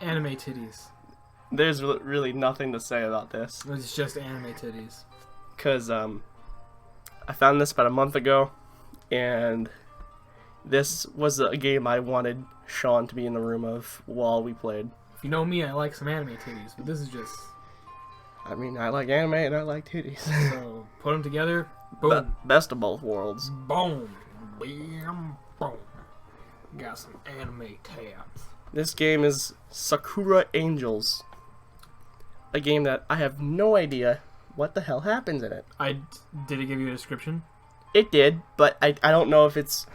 Anime titties. There's really nothing to say about this. It's just anime titties. Because I found this about a month ago, and this was a game I wanted Sean to be in the room of while we played. If you know me, I like some anime titties, but this is just... I mean, I like anime and I like titties. So, put them together, boom. Best of both worlds. Boom. Bam, boom. Got some anime tabs. This game is Sakura Angels. A game that I have no idea what the hell happens in it. Did it give you a description? It did, but I don't know if it's...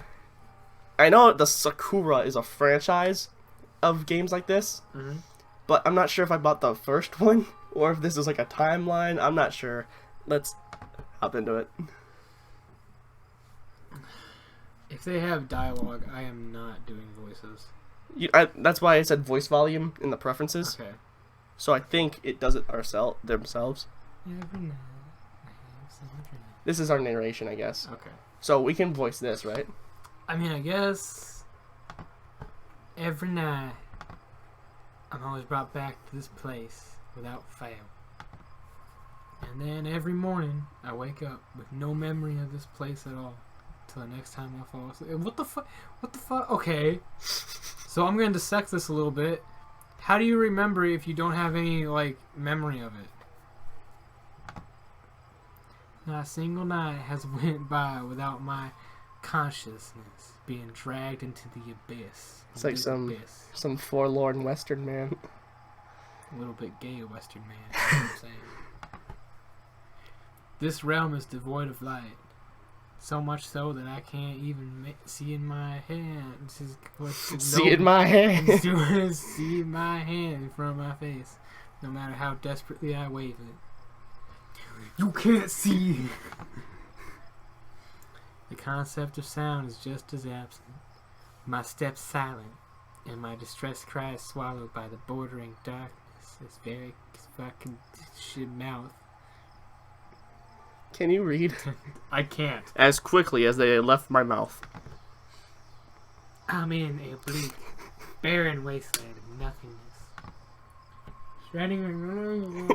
I know the Sakura is a franchise of games like this, but I'm not sure if I bought the first one or if this is like a timeline. I'm not sure. Let's hop into it. If they have dialogue, I am not doing voices. That's why I said voice volume in the preferences. Okay. So I think it does it themselves. This is our narration, I guess. Okay. So we can voice this, right? I mean, I guess every night I'm always brought back to this place without fail. And then every morning I wake up with no memory of this place at all till the next time I fall asleep. What the fuck? What the fuck? Okay. So I'm going to dissect this a little bit. How do you remember if you don't have any, like, memory of it? Not a single night has went by without my consciousness being dragged into the abyss. It's like some forlorn Western man. A little bit gay Western man, you know what I'm saying? This realm is devoid of light. So much so that I can't even see in my hand. See in my hand. See in my hand in front of my face. No matter how desperately I wave it. You can't see. The concept of sound is just as absent. My steps silent, and my distressed cries swallowed by the bordering darkness. This very fucking shit mouth. Can you read? I can't. As quickly as they left my mouth. I'm in a bleak, barren wasteland of nothingness. Shredding.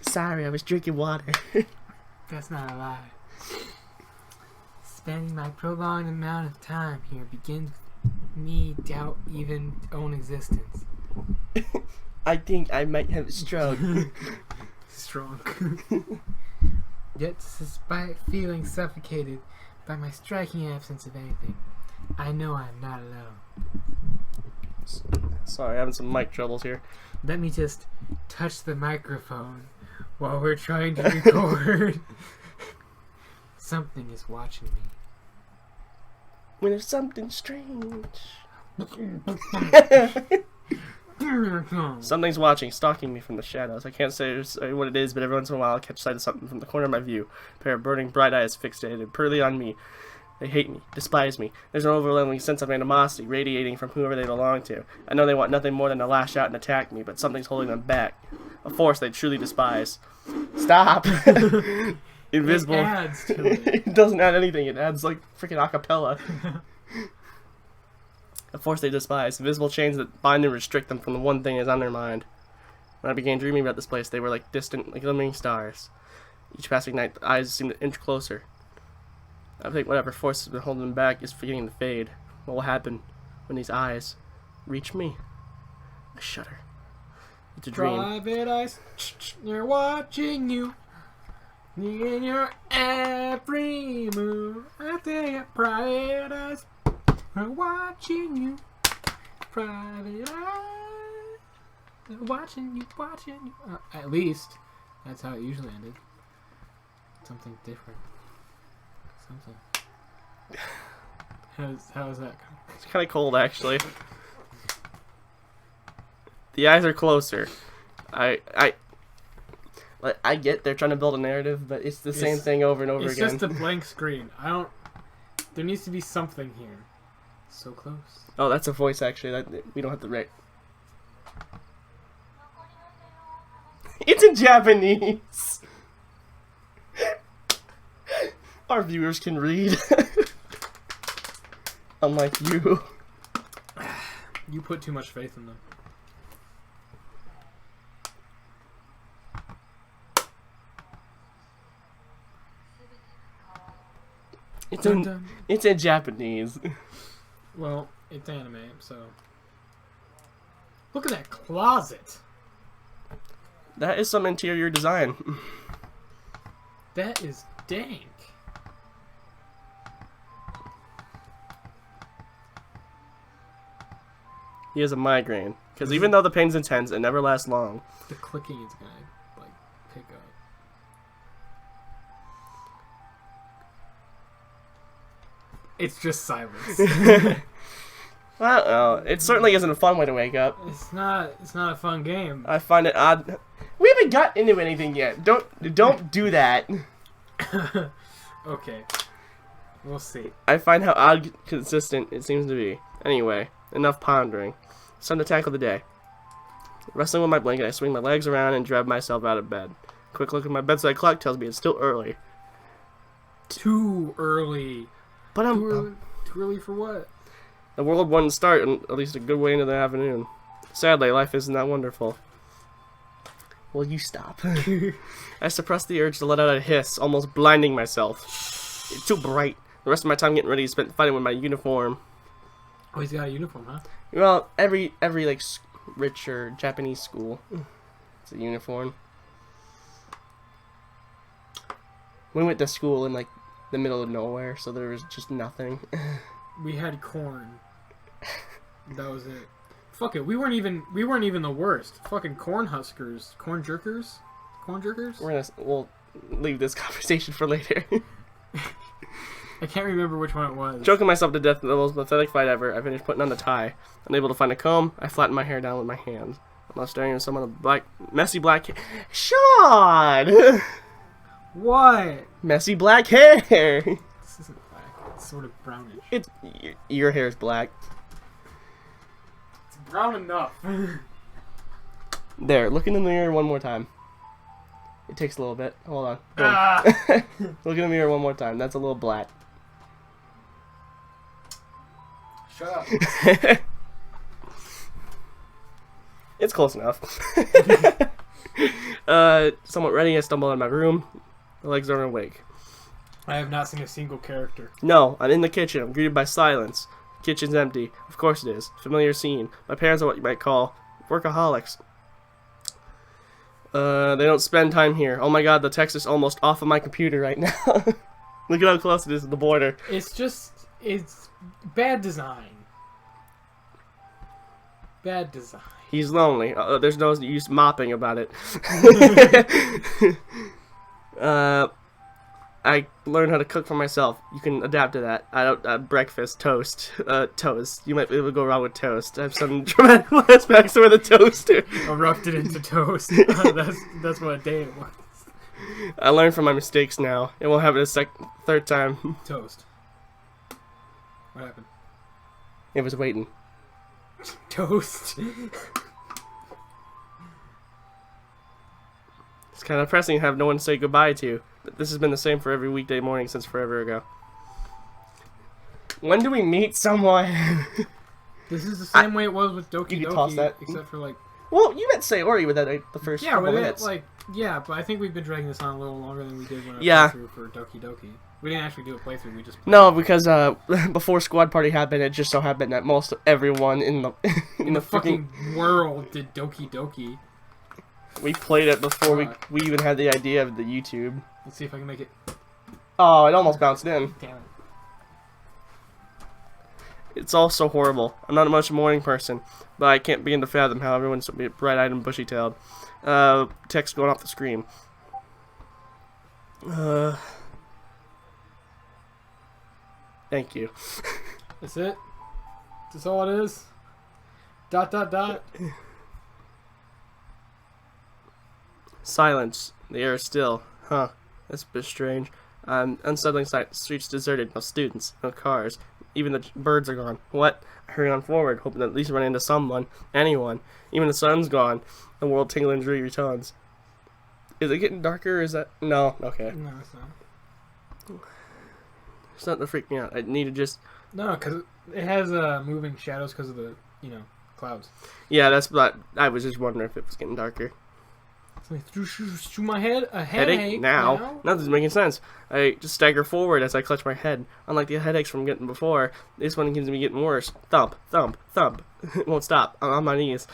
Sorry, I was drinking water. That's not a lie. Spending my prolonged amount of time here begins me doubt even own existence. I think I might have a stroke. Strong. Yet, despite feeling suffocated by my striking absence of anything, I know I'm not alone. Sorry, having some mic troubles here. Let me just touch the microphone while we're trying to record. Something is watching me. When there's something strange. Something's watching, stalking me from the shadows. I can't say what it is, but every once in a while I'll catch sight of something from the corner of my view. A pair of burning bright eyes fixated purely on me. They hate me, despise me. There's an overwhelming sense of animosity radiating from whoever they belong to. I know they want nothing more than to lash out and attack me, but something's holding them back. A force they truly despise. Stop! Invisible. It adds to it. It doesn't add anything. It adds like freaking acapella. A force they despise. Invisible chains that bind and restrict them from the one thing is on their mind. When I began dreaming about this place, they were like distant, like glimmering stars. Each passing night, the eyes seemed to inch closer. I think whatever force has been holding them back is beginning to fade. What will happen when these eyes reach me? I shudder. It's a dream. Private eyes, they're watching you. In your every move. I tell you, private eyes are watching you. Private eyes, they're watching you, watching you. At least, that's how it usually ended. Something different. Something. How is that? It's kind of cold, actually. The eyes are closer. I get they're trying to build a narrative, but it's the same thing over and over again. It's just a blank screen. There needs to be something here. So close. Oh, that's a voice, actually. That we don't have to write. It's in Japanese. Our viewers can read. Unlike you. You put too much faith in them. It's in Japanese. Well, it's anime, so. Look at that closet. That is some interior design. That is dank. He has a migraine. Because even though the pain's intense, it never lasts long. The clicking is gonna, like, pick up. It's just silence. Well, it certainly isn't a fun way to wake up. It's not a fun game. I find it odd. We haven't got into anything yet. Don't do that. Okay. We'll see. I find how odd consistent it seems to be. Anyway, enough pondering. It's time to tackle the day. Wrestling with my blanket, I swing my legs around and drag myself out of bed. Quick look at my bedside clock tells me it's still early. Too early. But Too early for what? the world wouldn't start in at least a good way into the afternoon. Sadly, life isn't that wonderful. Will you stop? I suppressed the urge to let out a hiss, almost blinding myself. It's too bright. The rest of my time getting ready is spent fighting with my uniform. Oh, he's got a uniform, huh? Well, every like rich or Japanese school, it's a uniform. We went to school in like the middle of nowhere, so there was just nothing. We had corn. That was it. Fuck it. We weren't even the worst. Fucking corn huskers, corn jerkers. We'll leave this conversation for later. I can't remember which one it was. Choking myself to death in the most pathetic fight ever, I finished putting on the tie. Unable to find a comb, I flattened my hair down with my hands. I'm now staring at someone with messy black hair. Sean! What? Messy black hair! This isn't black. It's sort of brownish. Your hair is black. It's brown enough. There, look in the mirror one more time. It takes a little bit. Hold on. Ah. Look in the mirror one more time. That's a little black. Shut up. It's close enough. Somewhat ready, I stumble in my room. My legs aren't awake. I have not seen a single character. No, I'm in the kitchen. I'm greeted by silence. Kitchen's empty. Of course it is. Familiar scene. My parents are what you might call workaholics. They don't spend time here. Oh my god, the text is almost off of my computer right now. Look at how close it is to the border. It's bad design. Bad design. He's lonely. There's no use mopping about it. I learned how to cook for myself. You can adapt to that. Breakfast, toast. Toast. You might be able to go wrong with toast. I have some dramatic flashbacks to the toaster. Erupted into toast. That's what a day it was. I learned from my mistakes now. It won't happen a third time. Toast. What happened? It was waiting. Toast. It's kind of depressing to have no one to say goodbye to. But this has been the same for every weekday morning since forever ago. When do we meet someone? This is the same way it was with Doki You could Doki, toss that. except for like. Well, you meant Sayori with that the first couple minutes. But I think we've been dragging this on a little longer than we did when I playthrough for Doki Doki. We didn't actually do a playthrough. We just played. No, because before Squad Party happened, it just so happened that most everyone in the in the fucking world did Doki Doki. We played it before we even had the idea of the YouTube. Let's see if I can make it. Oh, it almost bounced in. Damn it. It's all so horrible. I'm not much a morning person, but I can't begin to fathom how everyone's so bright-eyed and bushy-tailed. Text going off the screen. Thank you. That's it? That's all it is? ... Silence. The air is still. Huh. That's a bit strange. Unsettling sight. The streets deserted. No students. No cars. Even the birds are gone. What? I hurry on forward, hoping to at least run into someone. Anyone. Even the sun's gone. The world tingling dreary returns. Is it getting darker or is that... No. Okay. No, it's not. It's not to freak me out. I need to just... No, because it has moving shadows because of the, Clouds. Yeah, that's what I was just wondering if it was getting darker. Through my head, a Headache headache now? Nothing's making sense. I just stagger forward as I clutch my head. Unlike the headaches from getting before, this one seems to be getting worse. Thump, thump, thump. It won't stop. I'm on my knees.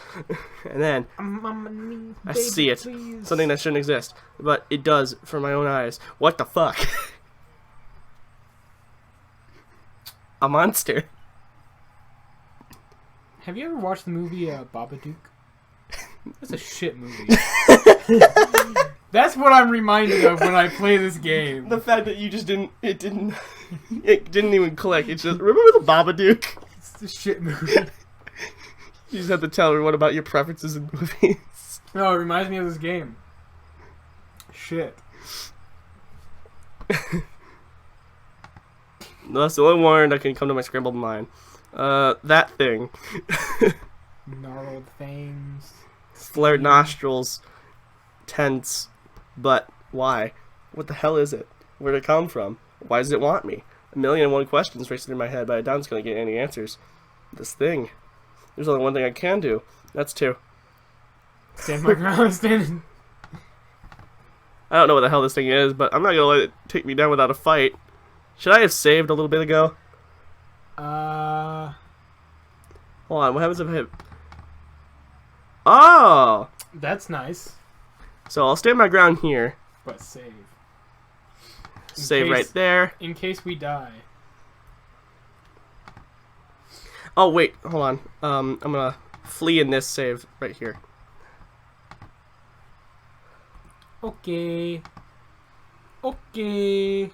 And then I'm on my knees, I baby, see it. please. Something that shouldn't exist. But it does for my own eyes. What the fuck? A monster. Have you ever watched the movie Babadook? That's a shit movie. That's what I'm reminded of when I play this game. The fact that you just it didn't even click. It's just, remember the Babadook? It's a shit movie. You just have to tell everyone about your preferences in movies. No, it reminds me of this game. Shit. That's the only word that can come to my scrambled mind. That thing. Gnarled fangs. Flared nostrils. Tense. But why? What the hell is it? Where'd it come from? Why does it want me? 1,000,001 questions racing through my head, but I doubt it's going to get any answers. This thing. There's only one thing I can do. That's two. Stand my ground, standing. I don't know what the hell this thing is, but I'm not going to let it take me down without a fight. Should I have saved a little bit ago? Hold on, what happens if I hit... Oh! That's nice. So I'll stand my ground here. But save. Save right there. In case we die. Oh, wait, hold on. I'm gonna flee in this save right here. Okay. Okay.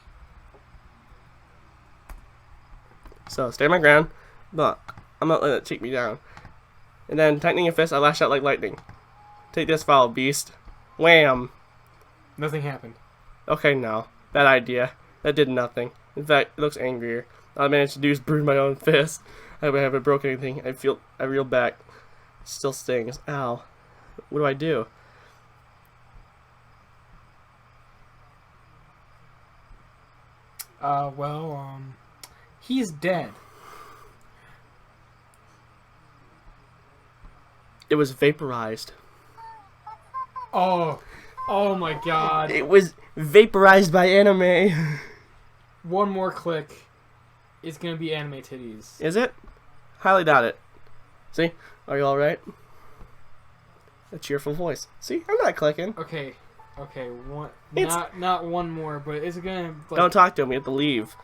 So, stand my ground, but I'm not letting it take me down. And then, tightening a fist, I lash out like lightning. Take this, foul beast. Wham! Nothing happened. Okay, no. Bad idea. That did nothing. In fact, it looks angrier. All I managed to do is bruise my own fist. I haven't broken anything. I reel back. It still stings. Ow. What do I do? He's dead. It was vaporized. Oh my god. It was vaporized by anime. One more click. It's gonna be anime titties. Is it? Highly doubt it. See? Are you alright? A cheerful voice. See? I'm not clicking. Okay, one. It's... Not one more, but is it gonna? Like... Don't talk to him. We have to leave.